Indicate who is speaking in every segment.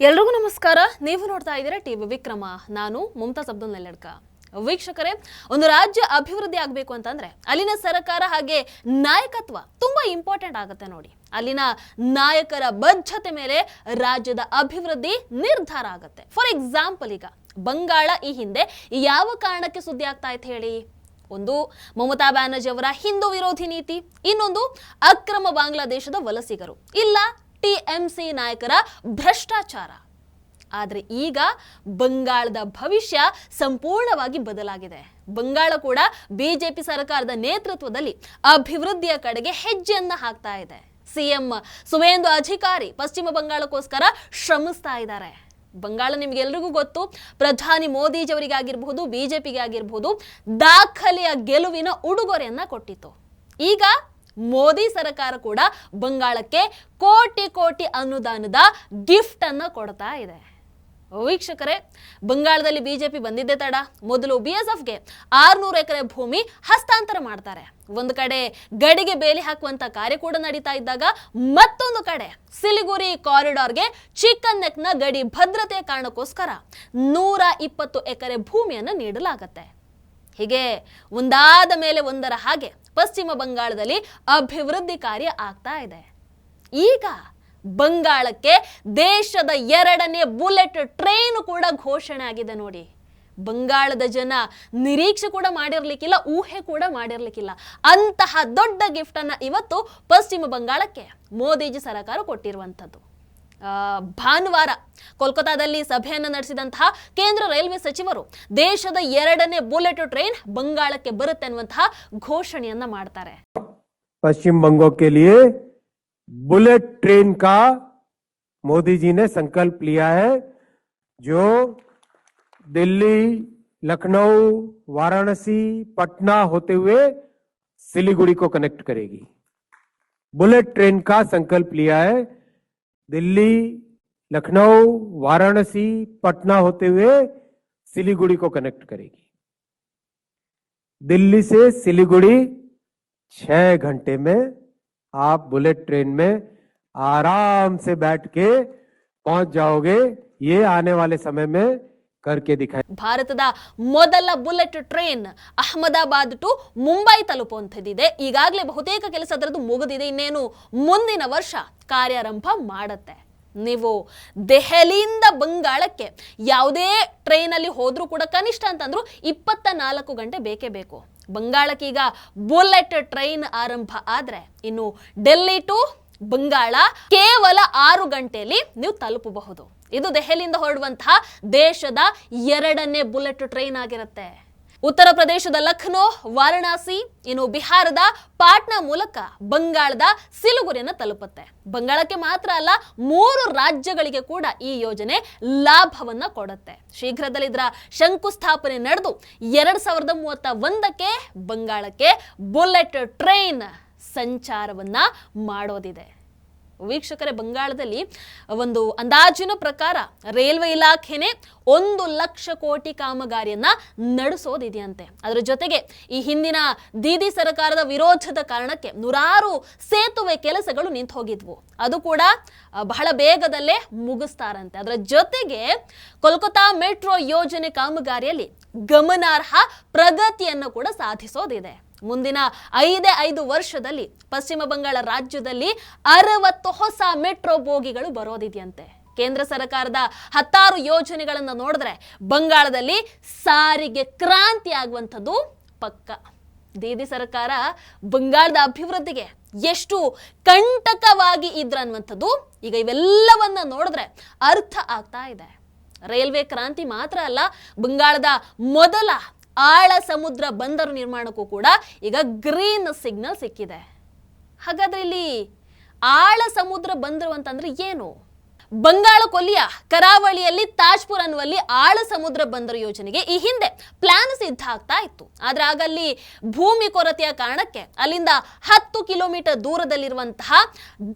Speaker 1: ಎಲ್ರಿಗೂ ನಮಸ್ಕಾರ. ನೀವು ನೋಡ್ತಾ ಇದ್ದೀರಾ ಟಿವಿ ವಿಕ್ರಮ. ನಾನು ಮುಮ್ತಾಜ್ ಅಬ್ದುಲ್ ನೆಲ್ಲಡ್ಕ. ವೀಕ್ಷಕರೇ, ಒಂದು ರಾಜ್ಯ ಅಭಿವೃದ್ಧಿ ಆಗಬೇಕು ಅಂತಂದ್ರೆ ಅಲ್ಲಿನ ಸರ್ಕಾರ ಹಾಗೆ ನಾಯಕತ್ವ ತುಂಬಾ ಇಂಪಾರ್ಟೆಂಟ್ ಆಗುತ್ತೆ ನೋಡಿ. ಅಲ್ಲಿನ ನಾಯಕರ ಬದ್ಧತೆ ಮೇಲೆ ರಾಜ್ಯದ ಅಭಿವೃದ್ಧಿ ನಿರ್ಧಾರ ಆಗುತ್ತೆ. ಫಾರ್ ಎಕ್ಸಾಂಪಲ್, ಈಗ ಬಂಗಾಳ ಈ ಹಿಂದೆ ಯಾವ ಕಾರಣಕ್ಕೆ ಸುದ್ದಿ ಆಗ್ತಾ ಇತ್ತು ಹೇಳಿ? ಒಂದು, ಮಮತಾ ಬ್ಯಾನರ್ಜಿ ಅವರ ಹಿಂದೂ ವಿರೋಧಿ ನೀತಿ, ಇನ್ನೊಂದು ಅಕ್ರಮ ಬಾಂಗ್ಲಾದೇಶದ ವಲಸಿಗರು, ಇಲ್ಲ ಟಿಎಂಸಿ ನಾಯಕರ ಭ್ರಷ್ಟಾಚಾರ. ಆದರೆ ಈಗ ಬಂಗಾಳದ ಭವಿಷ್ಯ ಸಂಪೂರ್ಣವಾಗಿ ಬದಲಾಗಿದೆ. ಬಂಗಾಳ ಕೂಡ ಬಿಜೆಪಿ ಸರ್ಕಾರದ ನೇತೃತ್ವದಲ್ಲಿ ಅಭಿವೃದ್ಧಿಯ ಕಡೆಗೆ ಹೆಜ್ಜೆಯನ್ನ ಹಾಕ್ತಾ ಇದೆ. ಸಿಎಂ ಸುವೇಂದು ಅಧಿಕಾರಿ ಪಶ್ಚಿಮ ಬಂಗಾಳಕ್ಕೋಸ್ಕರ ಶ್ರಮಿಸ್ತಾ ಇದ್ದಾರೆ. ಬಂಗಾಳ ನಿಮ್ಗೆಲ್ರಿಗೂ ಗೊತ್ತು, ಪ್ರಧಾನಿ ಮೋದಿಜಿಯವರಿಗಾಗಿರ್ಬಹುದು, ಬಿಜೆಪಿಗೆ ಆಗಿರ್ಬಹುದು ದಾಖಲೆಯ ಗೆಲುವಿನ ಉಡುಗೊರೆಯನ್ನ ಕೊಟ್ಟಿತ್ತು. ಈಗ ಮೋದಿ ಸರ್ಕಾರ ಕೂಡ ಬಂಗಾಳಕ್ಕೆ ಕೋಟಿ ಕೋಟಿ ಅನುದಾನದ ಗಿಫ್ಟ್ ಅನ್ನ ಕೊಡ್ತಾ ಇದೆ. ವೀಕ್ಷಕರೇ, ಬಂಗಾಳದಲ್ಲಿ ಬಿಜೆಪಿ ಬಂದಿದ್ದೆ ತಡ. ಮೊದಲು ಬಿಎಸ್ಎಫ್ಗೆ 600 ಎಕರೆ ಭೂಮಿ ಹಸ್ತಾಂತರ ಮಾಡ್ತಾರೆ. ಒಂದು ಕಡೆ ಗಡಿಗೆ ಬೇಲಿ ಹಾಕುವಂತ ಕಾರ್ಯ ಕೂಡ ನಡೀತಾ ಇದ್ದಾಗ, ಮತ್ತೊಂದು ಕಡೆ ಸಿಲಿಗುರಿ ಕಾರಿಡಾರ್ಗೆ ಚಿಕನ್ ನೆಕ್ನ ಗಡಿ ಭದ್ರತೆಯ ಕಾರಣಕ್ಕೋಸ್ಕರ 120 ಎಕರೆ ಭೂಮಿಯನ್ನು ನೀಡಲಾಗತ್ತೆ. ಹೀಗೆ ಒಂದಾದ ಮೇಲೆ ಒಂದರ ಹಾಗೆ ಪಶ್ಚಿಮ ಬಂಗಾಳದಲ್ಲಿ ಅಭಿವೃದ್ಧಿ ಕಾರ್ಯ ಆಗ್ತಾ ಇದೆ. ಈಗ ಬಂಗಾಳಕ್ಕೆ ದೇಶದ 2ನೇ ಬುಲೆಟ್ ಟ್ರೈನ್ ಕೂಡ ಘೋಷಣೆ ಆಗಿದೆ ನೋಡಿ. ಬಂಗಾಳದ ಜನ ನಿರೀಕ್ಷೆ ಕೂಡ ಮಾಡಿರ್ಲಿಕ್ಕಿಲ್ಲ, ಊಹೆ ಕೂಡ ಮಾಡಿರ್ಲಿಕ್ಕಿಲ್ಲ. ಅಂತಹ ದೊಡ್ಡ ಗಿಫ್ಟ್ ಅನ್ನ ಇವತ್ತು ಪಶ್ಚಿಮ ಬಂಗಾಳಕ್ಕೆ ಮೋದಿಜಿ ಸರ್ಕಾರ ಕೊಟ್ಟಿರುವಂಥದ್ದು. ಭಾನುವಾರ ಕೋಲ್ಕತಾದಲ್ಲಿ ಸಭೆಯನ್ನು ನಡೆಸಿದಂತಹ ಕೇಂದ್ರ ರೈಲ್ವೆ ಸಚಿವರು ದೇಶದ 2ನೇ ಬುಲೆಟ್ ಟ್ರೈನ್ ಬಂಗಾಳಕ್ಕೆ ಬರುತ್ತೆ ಅನ್ನುವಂತಹ ಘೋಷಣೆಯನ್ನ ಮಾಡ್ತಾರೆ.
Speaker 2: पश्चिम बंगाल के लिए बुलेट ट्रेन का मोदी जी ने संकल्प लिया है, जो दिल्ली, लखनऊ, वाराणसी, पटना होते हुए सिलीगुड़ी को कनेक्ट करेगी. बुलेट ट्रेन का संकल्प लिया है, दिल्ली, लखनऊ, वाराणसी, पटना होते हुए सिलीगुड़ी को कनेक्ट करेगी. दिल्ली से सिलीगुड़ी 6 घंटे में आप बुलेट ट्रेन में आराम से बैठ के पहुंच जाओगे. ये आने वाले समय में करके दिखाए.
Speaker 1: ಭಾರತದ ಮೊದಲ bullet train Ahmedabad to Mumbai ತಲುಪುವಂಥದ್ದಿದೆ. ಈಗಾಗಲೇ ಬಹುತೇಕ ಕೆಲಸ ಅದರದ್ದು ಮುಗಿದಿದೆ. ಇನ್ನೇನು ಮುಂದಿನ ವರ್ಷ ಕಾರ್ಯಾರಂಭ ಮಾಡುತ್ತೆ. ನೀವು ದೆಹಲಿಯಿಂದ ಬಂಗಾಳಕ್ಕೆ ಯಾವುದೇ ಟ್ರೈನಲ್ಲಿ ಹೋದ್ರೂ ಕೂಡ ಕನಿಷ್ಠ ಅಂತಂದ್ರು 24 ಗಂಟೆ ಬೇಕೇ ಬೇಕು. ಬಂಗಾಳಕ್ಕೆ ಈಗ ಬುಲೆಟ್ ಟ್ರೈನ್ ಆರಂಭ ಆದ್ರೆ ಇನ್ನು ಡೆಲ್ಲಿ ಟು ಬಂಗಾಳ ಕೇವಲ 6 ಗಂಟೆಯಲ್ಲಿ ನೀವು ತಲುಪಬಹುದು. ಇದು ದೆಹಲಿಯಿಂದ ಹೊರಡುವಂತಹ ದೇಶದ 2ನೇ ಬುಲೆಟ್ ಟ್ರೈನ್ ಆಗಿರುತ್ತೆ. ಉತ್ತರ ಪ್ರದೇಶದ ಲಖನೌ, ವಾರಣಾಸಿ, ಇನ್ನು ಬಿಹಾರದ ಪಾಟ್ನಾ ಮೂಲಕ ಬಂಗಾಳದ ಸಿಲಿಗುರಿಯನ್ನು ತಲುಪುತ್ತೆ. ಬಂಗಾಳಕ್ಕೆ ಮಾತ್ರ ಅಲ್ಲ, 3 ರಾಜ್ಯಗಳಿಗೆ ಕೂಡ ಈ ಯೋಜನೆ ಲಾಭವನ್ನ ಕೊಡುತ್ತೆ. ಶೀಘ್ರದಲ್ಲಿ ಇದರ ಶಂಕುಸ್ಥಾಪನೆ ನಡೆದು 2031ಕ್ಕೆ ಬಂಗಾಳಕ್ಕೆ ಬುಲೆಟ್ ಟ್ರೈನ್ ಸಂಚಾರವನ್ನ ಮಾಡೋದಿದೆ. ವೀಕ್ಷಕರೇ, ಬಂಗಾಳದಲ್ಲಿ ಒಂದು ಅಂದಾಜಿನ ಪ್ರಕಾರ ರೈಲ್ವೆ ಇಲಾಖೆನೇ 1 ಲಕ್ಷ ಕೋಟಿ ಕಾಮಗಾರಿಯನ್ನ ನಡೆಸೋದಿದೆಯಂತೆ. ಅದರ ಜೊತೆಗೆ ಈ ಹಿಂದಿನ ದೀದಿ ಸರ್ಕಾರದ ವಿರೋಧದ ಕಾರಣಕ್ಕೆ 100 ಸೇತುವೆ ಕೆಲಸಗಳು ನಿಂತು ಹೋಗಿದ್ವು. ಅದು ಕೂಡ ಬಹಳ ಬೇಗದಲ್ಲೇ ಮುಗಿಸ್ತಾರಂತೆ. ಅದರ ಜೊತೆಗೆ ಕೋಲ್ಕತಾ ಮೆಟ್ರೋ ಯೋಜನೆ ಕಾಮಗಾರಿಯಲ್ಲಿ ಗಮನಾರ್ಹ ಪ್ರಗತಿಯನ್ನು ಕೂಡ ಸಾಧಿಸೋದಿದೆ. ಮುಂದಿನ 5 ವರ್ಷದಲ್ಲಿ ಪಶ್ಚಿಮ ಬಂಗಾಳ ರಾಜ್ಯದಲ್ಲಿ 60 ಹೊಸ ಮೆಟ್ರೋ ಬೋಗಿಗಳು ಬರೋದಿದೆಯಂತೆ. ಕೇಂದ್ರ ಸರ್ಕಾರದ 16 ಯೋಜನೆಗಳನ್ನು ನೋಡಿದ್ರೆ ಬಂಗಾಳದಲ್ಲಿ ಸಾರಿಗೆ ಕ್ರಾಂತಿ ಆಗುವಂಥದ್ದು ಪಕ್ಕ. ದೀದಿ ಸರ್ಕಾರ ಬಂಗಾಳದ ಅಭಿವೃದ್ಧಿಗೆ ಎಷ್ಟು ಕಂಟಕವಾಗಿ ಇದ್ರ ಅನ್ನುವಂಥದ್ದು ಈಗ ಇವೆಲ್ಲವನ್ನ ನೋಡಿದ್ರೆ ಅರ್ಥ ಆಗ್ತಾ ಇದೆ. ರೈಲ್ವೆ ಕ್ರಾಂತಿ ಮಾತ್ರ ಅಲ್ಲ, ಬಂಗಾಳದ ಮೊದಲ ಆಳ ಸಮುದ್ರ ಬಂದರು ನಿರ್ಮಾಣಕ್ಕೂ ಕೂಡ ಈಗ ಗ್ರೀನ್ ಸಿಗ್ನಲ್ ಸಿಕ್ಕಿದೆ. ಹಾಗಾದ್ರೆ ಇಲ್ಲಿ ಆಳ ಸಮುದ್ರ ಬಂದರು ಅಂತಂದ್ರೆ ಏನು? ಬಂಗಾಳ ಕೊಲ್ಲಿಯ ಕರಾವಳಿಯಲ್ಲಿ ತಾಜ್ಪುರ್ ಅನ್ನುವಲ್ಲಿ ಆಳ ಸಮುದ್ರ ಬಂದರು ಯೋಜನೆಗೆ ಈ ಹಿಂದೆ ಪ್ಲಾನ್ ಸಿದ್ಧ ಆಗ್ತಾ ಇತ್ತು. ಆದ್ರೆ ಆಗಲ್ಲಿ ಭೂಮಿ ಕೊರತೆಯ ಕಾರಣಕ್ಕೆ ಅಲ್ಲಿಂದ 10 ಕಿಲೋಮೀಟರ್ ದೂರದಲ್ಲಿರುವಂತಹ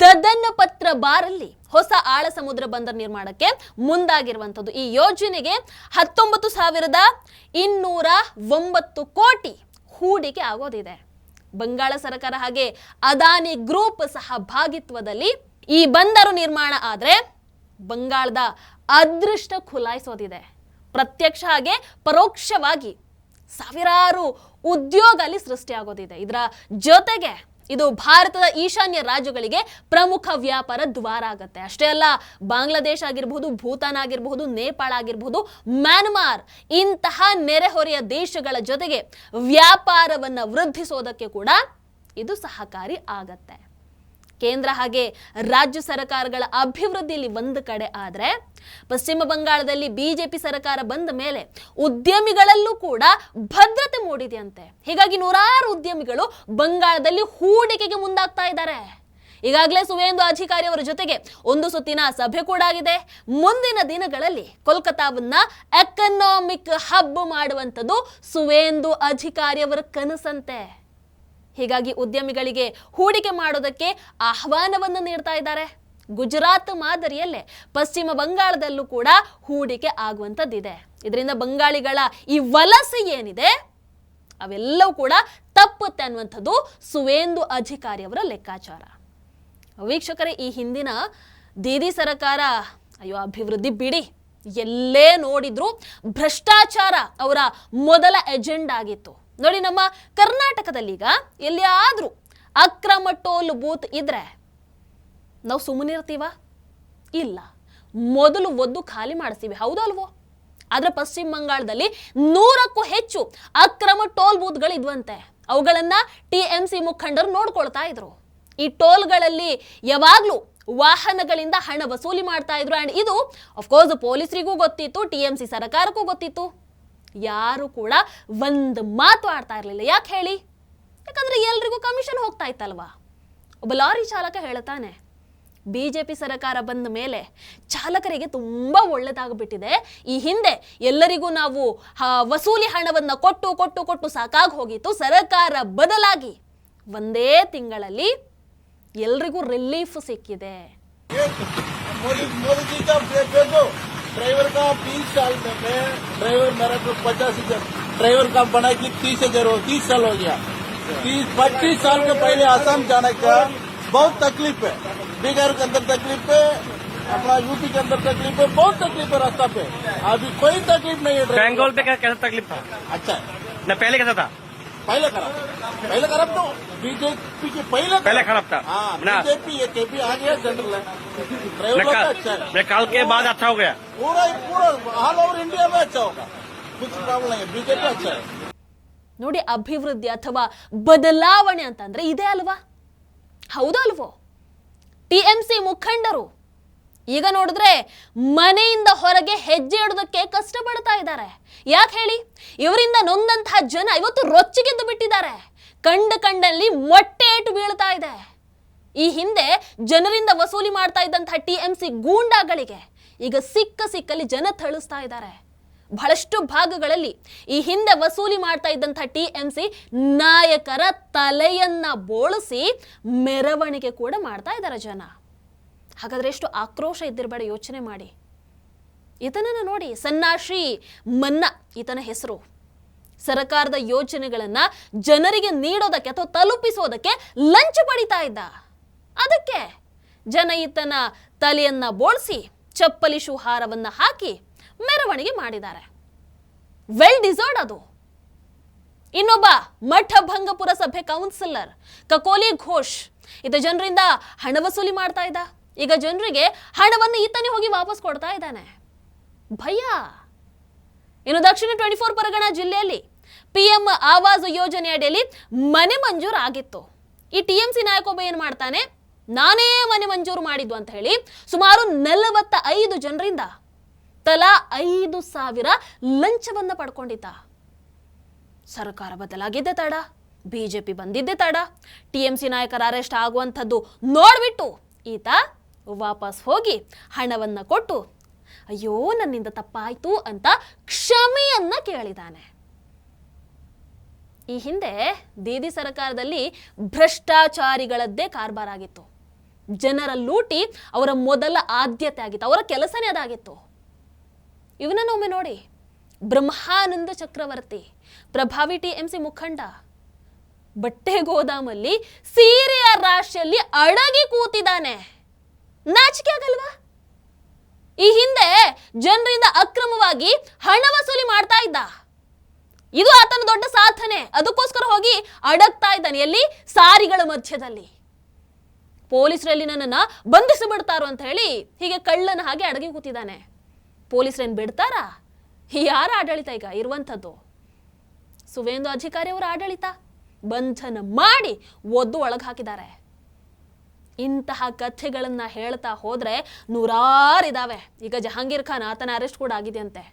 Speaker 1: ದದನ್ ಪತ್ರ ಬಾರಲ್ಲಿ ಹೊಸ ಆಳ ಸಮುದ್ರ ಬಂದರು ನಿರ್ಮಾಣಕ್ಕೆ ಮುಂದಾಗಿರುವಂಥದ್ದು. ಈ ಯೋಜನೆಗೆ 19,209 ಕೋಟಿ ಹೂಡಿಕೆ ಆಗೋದಿದೆ. ಬಂಗಾಳ ಸರ್ಕಾರ ಹಾಗೆ ಅದಾನಿ ಗ್ರೂಪ್ ಸಹಭಾಗಿತ್ವದಲ್ಲಿ ಈ ಬಂದರು ನಿರ್ಮಾಣ ಆದ್ರೆ ಬಂಗಾಳದ ಅದೃಷ್ಟ ಖುಲಾಯಿಸೋದಿದೆ. ಪ್ರತ್ಯಕ್ಷ ಹಾಗೆ ಪರೋಕ್ಷವಾಗಿ ಸಾವಿರಾರು ಉದ್ಯೋಗ ಅಲ್ಲಿ ಸೃಷ್ಟಿಯಾಗೋದಿದೆ. ಇದರ ಜೊತೆಗೆ ಇದು ಭಾರತದ ಈಶಾನ್ಯ ರಾಜ್ಯಗಳಿಗೆ ಪ್ರಮುಖ ವ್ಯಾಪಾರ ದ್ವಾರ ಆಗುತ್ತೆ. ಅಷ್ಟೇ ಅಲ್ಲ, ಬಾಂಗ್ಲಾದೇಶ ಆಗಿರಬಹುದು, ಭೂತಾನ್ ಆಗಿರಬಹುದು, ನೇಪಾಳ ಆಗಿರಬಹುದು, ಮ್ಯಾನ್ಮಾರ್ ಇಂತಹ ನೆರೆಹೊರೆಯ ದೇಶಗಳ ಜೊತೆಗೆ ವ್ಯಾಪಾರವನ್ನು ವೃದ್ಧಿಸೋದಕ್ಕೆ ಕೂಡ ಇದು ಸಹಕಾರಿ ಆಗತ್ತೆ. ಕೇಂದ್ರ ಹಾಗೆ ರಾಜ್ಯ ಸರ್ಕಾರಗಳ ಅಭಿವೃದ್ಧಿಯಲ್ಲಿ ಒಂದು ಕಡೆ ಆದರೆ, ಪಶ್ಚಿಮ ಬಂಗಾಳದಲ್ಲಿ ಬಿಜೆಪಿ ಸರ್ಕಾರ ಬಂದ ಮೇಲೆ ಉದ್ಯಮಿಗಳಲ್ಲೂ ಕೂಡ ಭದ್ರತೆ ಮೂಡಿದೆಯಂತೆ. ಹೀಗಾಗಿ ನೂರಾರು ಉದ್ಯಮಿಗಳು ಬಂಗಾಳದಲ್ಲಿ ಹೂಡಿಕೆಗೆ ಮುಂದಾಗ್ತಾ ಇದ್ದಾರೆ. ಈಗಾಗಲೇ ಸುವೇಂದು ಅಧಿಕಾರಿ ಅವರ ಜೊತೆಗೆ ಒಂದು ಸುತ್ತಿನ ಸಭೆ ಕೂಡ ಆಗಿದೆ. ಮುಂದಿನ ದಿನಗಳಲ್ಲಿ ಕೋಲ್ಕತಾವನ್ನ ಎಕನಾಮಿಕ್ ಹಬ್ ಮಾಡುವಂಥದ್ದು ಸುವೇಂದು ಅಧಿಕಾರಿ ಅವರ ಕನಸಂತೆ. ಹೀಗಾಗಿ ಉದ್ಯಮಿಗಳಿಗೆ ಹೂಡಿಕೆ ಮಾಡೋದಕ್ಕೆ ಆಹ್ವಾನವನ್ನು ನೀಡ್ತಾ ಇದ್ದಾರೆ. ಗುಜರಾತ್ ಮಾದರಿಯಲ್ಲೇ ಪಶ್ಚಿಮ ಬಂಗಾಳದಲ್ಲೂ ಕೂಡ ಹೂಡಿಕೆ ಆಗುವಂಥದ್ದಿದೆ. ಇದರಿಂದ ಬಂಗಾಳಿಗಳ ಈ ವಲಸೆ ಏನಿದೆ ಅವೆಲ್ಲವೂ ಕೂಡ ತಪ್ಪುತ್ತೆ ಅನ್ನುವಂಥದ್ದು ಸುವೇಂದು ಅಧಿಕಾರಿ ಅವರ ಲೆಕ್ಕಾಚಾರ. ವೀಕ್ಷಕರೇ, ಈ ಹಿಂದಿನ ದೀದಿ ಸರ್ಕಾರ ಅಭಿವೃದ್ಧಿ ಬಿಡಿ, ಎಲ್ಲೇ ನೋಡಿದ್ರು ಭ್ರಷ್ಟಾಚಾರ ಅವರ ಮೊದಲ ಎಜೆಂಡಾ ಆಗಿತ್ತು. ನೋಡಿ, ನಮ್ಮ ಕರ್ನಾಟಕದಲ್ಲೀಗ ಎಲ್ಲಿಯಾದ್ರೂ ಅಕ್ರಮ ಟೋಲ್ ಬೂತ್ ಇದ್ರೆ ನಾವು ಸುಮ್ಮನಿರ್ತೀವ? ಇಲ್ಲ, ಮೊದಲು ಒದ್ದು ಖಾಲಿ ಮಾಡಿಸ್ತೀವಿ, ಹೌದಲ್ವೋ? ಆದ್ರೆ ಪಶ್ಚಿಮ ಬಂಗಾಳದಲ್ಲಿ 100ಕ್ಕೂ ಹೆಚ್ಚು ಅಕ್ರಮ ಟೋಲ್ ಬೂತ್ಗಳು ಇದ್ವಂತೆ. ಅವುಗಳನ್ನ TMC ಮುಖಂಡರು ನೋಡ್ಕೊಳ್ತಾ ಇದ್ರು. ಈ ಟೋಲ್ಗಳಲ್ಲಿ ಯಾವಾಗ್ಲೂ ವಾಹನಗಳಿಂದ ಹಣ ವಸೂಲಿ ಮಾಡ್ತಾ ಇದ್ರು. ಅಂಡ್ ಇದು ಅಫ್ಕೋರ್ಸ್ ಪೊಲೀಸರಿಗೂ ಗೊತ್ತಿತ್ತು, TMC ಸರ್ಕಾರಕ್ಕೂ ಗೊತ್ತಿತ್ತು. ಯಾರು ಕೂಡ ಒಂದು ಮಾತು ಆಡ್ತಾ ಇರಲಿಲ್ಲ. ಯಾಕೆ ಹೇಳಿ? ಯಾಕಂದ್ರೆ ಎಲ್ರಿಗೂ ಕಮಿಷನ್ ಹೋಗ್ತಾ ಇತ್ತಲ್ವಾ. ಒಬ್ಬ ಲಾರಿ ಚಾಲಕ ಹೇಳ್ತಾನೆ, ಬಿಜೆಪಿ ಸರ್ಕಾರ ಬಂದ ಮೇಲೆ ಚಾಲಕರಿಗೆ ತುಂಬಾ ಒಳ್ಳೆದಾಗ್ಬಿಟ್ಟಿದೆ. ಈ ಹಿಂದೆ ಎಲ್ಲರಿಗೂ ನಾವು ವಸೂಲಿ ಹಣವನ್ನ ಕೊಟ್ಟು ಕೊಟ್ಟು ಕೊಟ್ಟು ಸಾಕಾಗಿ ಹೋಗಿತ್ತು. ಸರ್ಕಾರ ಬದಲಾಗಿ ಒಂದೇ ತಿಂಗಳಲ್ಲಿ ಎಲ್ರಿಗೂ ರಿಲೀಫ್ ಸಿಕ್ಕಿದೆ.
Speaker 3: ड्राइवर का 20 साल में ड्राइवर मेरा को 50,000 ड्राइवर का बना कि 30,000 30 साल हो गया. 25 साल के पहले आसाम जाने का बहुत तकलीफ है. बिहार के अंदर तकलीफ है, अपना यूपी के अंदर तकलीफ है, बहुत तकलीफ है रास्ता पे. अभी कोई तकलीफ नहीं है.
Speaker 4: बेंगोल पे कैसा तकलीफ था?
Speaker 3: अच्छा
Speaker 4: न पहले कैसा था?
Speaker 3: पहले खराब तो बीजेपी के पहले
Speaker 4: खराब था.
Speaker 3: हाँ,
Speaker 4: ना
Speaker 3: बीजेपी केपी आ गया सेंट्रल है. ड्राइवर का अच्छा है.
Speaker 4: कल के बाद अच्छा हो गया.
Speaker 3: पूरा ऑल ओवर इंडिया में अच्छा होगा. कुछ प्रॉब्लम नहीं है. बीजेपी अच्छा है.
Speaker 1: ನೋಡಿ, ಅಭಿವೃದ್ಧಿ ಅಥವಾ ಬದಲಾವಣೆ ಅಂತಂದ್ರೆ ಇದೇ ಅಲ್ವಾ? ಹೌದಲ್ವೋ? TMC ಮುಖಂಡರು ಈಗ ನೋಡಿದ್ರೆ ಮನೆಯಿಂದ ಹೊರಗೆ ಹೆಜ್ಜೆ ಇಡೋದಕ್ಕೆ ಕಷ್ಟಪಡ್ತಾ ಇದ್ದಾರೆ. ಯಾಕೆ ಹೇಳಿ? ಇವರಿಂದ ನೊಂದಂತಹ ಜನ ಇವತ್ತು ರೊಚ್ಚಿಗೆದ್ದು ಬಿಟ್ಟಿದ್ದಾರೆ. ಕಂಡಲ್ಲಿ ಮೊಟ್ಟೆ ಏಟು ಬೀಳ್ತಾ ಇದೆ. ಈ ಹಿಂದೆ ಜನರಿಂದ ವಸೂಲಿ ಮಾಡ್ತಾ ಇದ್ದಂತಹ TMC ಗೂಂಡಾಗಳಿಗೆ ಈಗ ಸಿಕ್ಕಲ್ಲಿ ಜನ ಥಳಿಸ್ತಾ ಇದ್ದಾರೆ. ಬಹಳಷ್ಟು ಭಾಗಗಳಲ್ಲಿ ಈ ಹಿಂದೆ ವಸೂಲಿ ಮಾಡ್ತಾ ಇದ್ದಂತಹ TMC ನಾಯಕರ ತಲೆಯನ್ನ ಬೋಳಿಸಿ ಮೆರವಣಿಗೆ ಕೂಡ ಮಾಡ್ತಾ ಇದ್ದಾರೆ ಜನ. ಹಾಗಾದ್ರೆ ಎಷ್ಟು ಆಕ್ರೋಶ ಇದ್ದಿರಬೇಡ, ಯೋಚನೆ ಮಾಡಿ. ಈತನನ್ನ ನೋಡಿ, ಸನ್ನಾಶ್ರೀ ಮನ್ನಾ ಈತನ ಹೆಸರು. ಸರ್ಕಾರದ ಯೋಜನೆಗಳನ್ನ ಜನರಿಗೆ ನೀಡೋದಕ್ಕೆ ಅಥವಾ ತಲುಪಿಸೋದಕ್ಕೆ ಲಂಚ ಪಡಿತಾ ಇದ್ದ. ಅದಕ್ಕೆ ಜನ ಈತನ ತಲೆಯನ್ನ ಬೋಳಿಸಿ ಚಪ್ಪಲಿ ಶೂಹಾರವನ್ನ ಹಾಕಿ ಮೆರವಣಿಗೆ ಮಾಡಿದ್ದಾರೆ. ವೆಲ್ ಡಿಸರ್ವ್ಡ್ ಅದು. ಇನ್ನೊಬ್ಬ ಮಠಭಂಗ ಪುರಸಭೆ ಕೌನ್ಸಿಲರ್ ಕಕೋಲಿ ಘೋಷ್ ಈತ ಜನರಿಂದ ಹಣ ವಸೂಲಿ ಮಾಡ್ತಾ ಇದ್ದ. ಈಗ ಜನರಿಗೆ ಹಣವನ್ನು ಈತನೇ ಹೋಗಿ ವಾಪಸ್ ಕೊಡ್ತಾ ಇದ್ದಾನೆ. ಭಯ. ಇನ್ನು ದಕ್ಷಿಣ 24 ಪರಗಣ ಜಿಲ್ಲೆಯಲ್ಲಿ PM ಆವಾಸ್ ಯೋಜನೆ ಅಡಿಯಲ್ಲಿ ಮನೆ ಮಂಜೂರು ಆಗಿತ್ತು. ಈ TMC ನಾಯಕೊಬ್ಬ ಏನ್ ಮಾಡ್ತಾನೆ, ನಾನೇ ಮನೆ ಮಂಜೂರು ಮಾಡಿದ್ದು ಅಂತ ಹೇಳಿ ಸುಮಾರು 45 ಜನರಿಂದ ತಲಾ 5,000 ಲಂಚವನ್ನ ಪಡ್ಕೊಂಡಿದ್ದ. ಸರ್ಕಾರ ಬದಲಾಗಿದ್ದೆ ತಡ, ಬಿಜೆಪಿ ಬಂದಿದ್ದೆ ತಡ, TMC ನಾಯಕರ ಅರೆಸ್ಟ್ ಆಗುವಂಥದ್ದು ನೋಡ್ಬಿಟ್ಟು ಈತ ವಾಪಸ್ ಹೋಗಿ ಹಣವನ್ನ ಕೊಟ್ಟು ಅಯ್ಯೋ ನನ್ನಿಂದ ತಪ್ಪಾಯ್ತು ಅಂತ ಕ್ಷಮೆಯನ್ನ ಕೇಳಿದಾನೆ. ಈ ಹಿಂದೆ ದೀದಿ ಸರ್ಕಾರದಲ್ಲಿ ಭ್ರಷ್ಟಾಚಾರಿಗಳದ್ದೇ ಕಾರ್ಬಾರ್ ಆಗಿತ್ತು. ಜನರ ಲೂಟಿ ಅವರ ಮೊದಲ ಆದ್ಯತೆ ಆಗಿತ್ತು, ಅವರ ಕೆಲಸನೇ ಅದಾಗಿತ್ತು. ಇವನನ್ನು ಒಮ್ಮೆ ನೋಡಿ, ಬ್ರಹ್ಮಾನಂದ ಚಕ್ರವರ್ತಿ ಪ್ರಭಾವಿ TMC ಮುಖಂಡ ಬಟ್ಟೆ ಗೋದಾಮಲ್ಲಿ ಸೀರೆಯ ರಾಶಿಯಲ್ಲಿ ಅಡಗಿ ಕೂತಿದ್ದಾನೆ. ನಾಚಿಕೆ ಆಗಲ್ವಾ? ಈ ಹಿಂದೆ ಜನರಿಂದ ಅಕ್ರಮವಾಗಿ ಹಣ ವಸೂಲಿ ಮಾಡ್ತಾ ಇದ್ದ. ಇದು ಆತನ ದೊಡ್ಡ ಸಾಧನೆ. ಅದಕ್ಕೋಸ್ಕರ ಹೋಗಿ ಅಡಗ್ತಾ ಇದ್ದಾನೆ. ಎಲ್ಲಿ? ಸಾರಿಗಳ ಮಧ್ಯದಲ್ಲಿ. ಪೊಲೀಸರಲ್ಲಿ ನನ್ನನ್ನ ಬಂಧಿಸಿ ಬಿಡ್ತಾರೋ ಅಂತ ಹೇಳಿ ಹೀಗೆ ಕಳ್ಳನ ಹಾಗೆ ಅಡಗಿ ಕೂತಿದ್ದಾನೆ. ಪೊಲೀಸರೇನು ಬಿಡ್ತಾರಾ? ಯಾರ ಆಡಳಿತ ಈಗ ಇರುವಂಥದ್ದು? ಸುವೇಂದು ಅಧಿಕಾರಿ ಅವರ ಆಡಳಿತ. ಬಂಧನ ಮಾಡಿ ಒದ್ದು ಒಳಗೆ ಹಾಕಿದ್ದಾರೆ. ಇಂತಹ ಕಥೆಗಳನ್ನ ಹೇಳ್ತಾ ಹೋದ್ರೆ ನೂರಾರಿದಾವೆ. ಈಗ ಜಹಾಂಗೀರ್ ಖಾನ್, ಆತನ ಅರೆಸ್ಟ್ ಕೂಡ ಆಗಿದೆಯಂತೆ.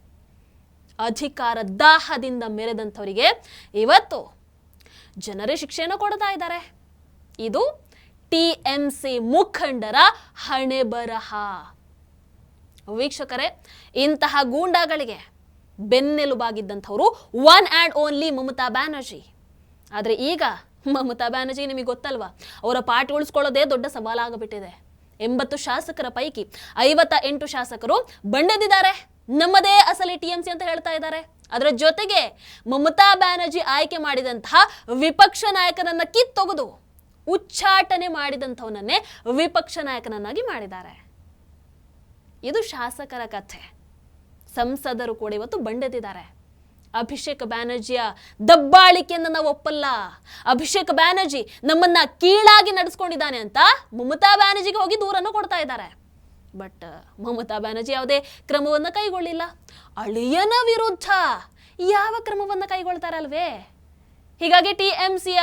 Speaker 1: ಅಧಿಕಾರ ದಾಹದಿಂದ ಮೆರೆದಂಥವರಿಗೆ ಇವತ್ತು ಜನರೇ ಶಿಕ್ಷೆಯನ್ನು ಕೊಡ್ತಾ ಇದ್ದಾರೆ. ಇದು TMC ಮುಖಂಡರ ಹಣೆ ಬರಹ. ವೀಕ್ಷಕರೇ, ಇಂತಹ ಗೂಂಡಾಗಳಿಗೆ ಬೆನ್ನೆಲುಬಾಗಿದ್ದಂಥವರು one and only Mamata Banerjee. ಆದರೆ ಈಗ ಮಮತಾ ಬ್ಯಾನರ್ಜಿ ನಿಮಗೆ ಗೊತ್ತಲ್ವಾ, ಅವರ ಪಾರ್ಟಿ ಉಳಿಸ್ಕೊಳ್ಳೋದೇ ದೊಡ್ಡ ಸವಾಲಾಗಿಬಿಟ್ಟಿದೆ. 80 ಶಾಸಕರ ಪೈಕಿ 58 ಶಾಸಕರು ಬಂಡೆದಿದ್ದಾರೆ. ನಮ್ಮದೇ ಅಸಲಿ TMC ಅಂತ ಹೇಳ್ತಾ ಇದ್ದಾರೆ. ಅದರ ಜೊತೆಗೆ ಮಮತಾ ಬ್ಯಾನರ್ಜಿ ಆಯ್ಕೆ ಮಾಡಿದಂತಹ ವಿಪಕ್ಷ ನಾಯಕನನ್ನ ಕಿತ್ತೊಗೆದು ಉಚ್ಚಾಟನೆ ಮಾಡಿದಂಥವನನ್ನೇ ವಿಪಕ್ಷ ನಾಯಕನನ್ನಾಗಿ ಮಾಡಿದ್ದಾರೆ. ಇದು ಶಾಸಕರ ಕಥೆ. ಸಂಸದರು ಕೂಡ ಇವತ್ತು ಬಂಡೆದಿದ್ದಾರೆ. ಅಭಿಷೇಕ್ ಬ್ಯಾನರ್ಜಿಯ ದಬ್ಬಾಳಿಕೆಯನ್ನು ನಾವು ಒಪ್ಪಲ್ಲ. ಅಭಿಷೇಕ್ ಬ್ಯಾನರ್ಜಿ ನಮ್ಮನ್ನ ಕೀಳಾಗಿ ನಡೆಸ್ಕೊಂಡಿದ್ದಾನೆ ಅಂತ ಮಮತಾ ಬ್ಯಾನರ್ಜಿಗೆ ಹೋಗಿ ದೂರನ್ನು ಕೊಡ್ತಾ ಇದ್ದಾರೆ. ಬಟ್ ಮಮತಾ ಬ್ಯಾನರ್ಜಿ ಯಾವುದೇ ಕ್ರಮವನ್ನು ಕೈಗೊಳ್ಳಿಲ್ಲ. ಅಳಿಯನ ವಿರುದ್ಧ ಯಾವ ಕ್ರಮವನ್ನು ಕೈಗೊಳ್ತಾರಲ್ವೇ? ಹೀಗಾಗಿ TMCಯ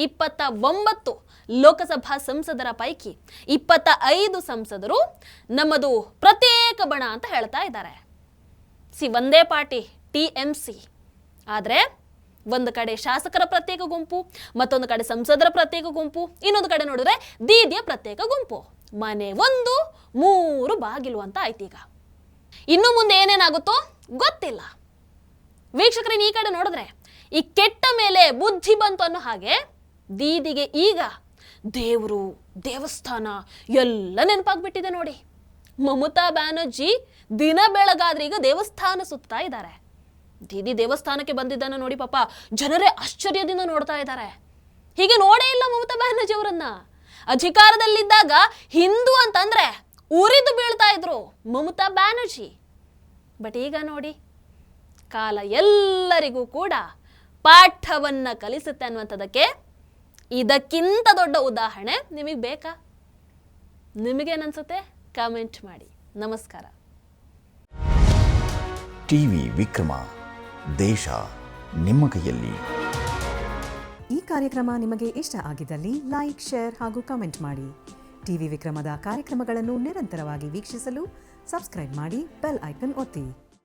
Speaker 1: 29 ಲೋಕಸಭಾ ಸಂಸದರ ಪೈಕಿ 25 ಸಂಸದರು ನಮ್ಮದು ಪ್ರತ್ಯೇಕ ಬಣ ಅಂತ ಹೇಳ್ತಾ ಇದ್ದಾರೆ. ಒಂದೇ ಪಾರ್ಟಿ TMC. ಆದರೆ ಒಂದು ಕಡೆ ಶಾಸಕರ ಪ್ರತ್ಯೇಕ ಗುಂಪು, ಮತ್ತೊಂದು ಕಡೆ ಸಂಸದರ ಪ್ರತ್ಯೇಕ ಗುಂಪು, ಇನ್ನೊಂದು ಕಡೆ ನೋಡಿದ್ರೆ ದೀದಿಯ ಪ್ರತ್ಯೇಕ ಗುಂಪು. ಮನೆ 1 3 ಬಾಗಿಲು ಅಂತ ಆಯ್ತೀಗ. ಇನ್ನು ಮುಂದೆ ಏನೇನಾಗುತ್ತೋ ಗೊತ್ತಿಲ್ಲ. ವೀಕ್ಷಕರನ್ನ ಈ ಕಡೆ ನೋಡಿದ್ರೆ ಈ ಕೆಟ್ಟ ಮೇಲೆ ಬುದ್ಧಿ ಬಂತು ಅನ್ನೋ ಹಾಗೆ ದೀದಿಗೆ ಈಗ ದೇವರು, ದೇವಸ್ಥಾನ ಎಲ್ಲ ನೆನಪಾಗ್ಬಿಟ್ಟಿದೆ ನೋಡಿ. ಮಮತಾ ಬ್ಯಾನರ್ಜಿ ದಿನ ಬೆಳಗಾದ್ರೆ ಈಗ ದೇವಸ್ಥಾನ ಸುತ್ತಾ ಇದ್ದಾರೆ. ದೀದಿ ದೇವಸ್ಥಾನಕ್ಕೆ ಬಂದಿದ್ದಾನೆ ನೋಡಿ, ಪಾಪ ಜನರೇ ಆಶ್ಚರ್ಯದಿಂದ ನೋಡ್ತಾ ಇದ್ದಾರೆ. ಹೀಗೆ ನೋಡೇ ಇಲ್ಲ ಮಮತಾ ಬ್ಯಾನರ್ಜಿ ಅವರನ್ನ. ಅಧಿಕಾರದಲ್ಲಿದ್ದಾಗ ಹಿಂದೂ ಅಂತಂದ್ರೆ ಉರಿದು ಬೀಳ್ತಾ ಇದ್ರು ಮಮತಾ ಬ್ಯಾನರ್ಜಿ. ಬಟ್ ಈಗ ನೋಡಿ, ಕಾಲ ಎಲ್ಲರಿಗೂ ಕೂಡ ಪಾಠವನ್ನ ಕಲಿಸುತ್ತೆ ಅನ್ನುವಂಥದ್ದಕ್ಕೆ ಇದಕ್ಕಿಂತ ದೊಡ್ಡ ಉದಾಹರಣೆ ನಿಮಗೆ ಬೇಕಾ? ನಿಮಗೇನನ್ಸುತ್ತೆ? ಕಾಮೆಂಟ್ ಮಾಡಿ. ನಮಸ್ಕಾರ.
Speaker 5: ಟಿವಿ ವಿಕ್ರಮ, ದೇಶ ನಿಮ್ಮ ಕೈಯಲ್ಲಿ.
Speaker 6: ಈ ಕಾರ್ಯಕ್ರಮ ನಿಮಗೆ ಇಷ್ಟ ಆಗಿದ್ದಲ್ಲಿ ಲೈಕ್, ಶೇರ್ ಹಾಗೂ ಕಮೆಂಟ್ ಮಾಡಿ. ಟಿವಿ ವಿಕ್ರಮದ ಕಾರ್ಯಕ್ರಮಗಳನ್ನು ನಿರಂತರವಾಗಿ ವೀಕ್ಷಿಸಲು ಸಬ್ಸ್ಕ್ರೈಬ್ ಮಾಡಿ, ಬೆಲ್ ಐಕನ್ ಒತ್ತಿ.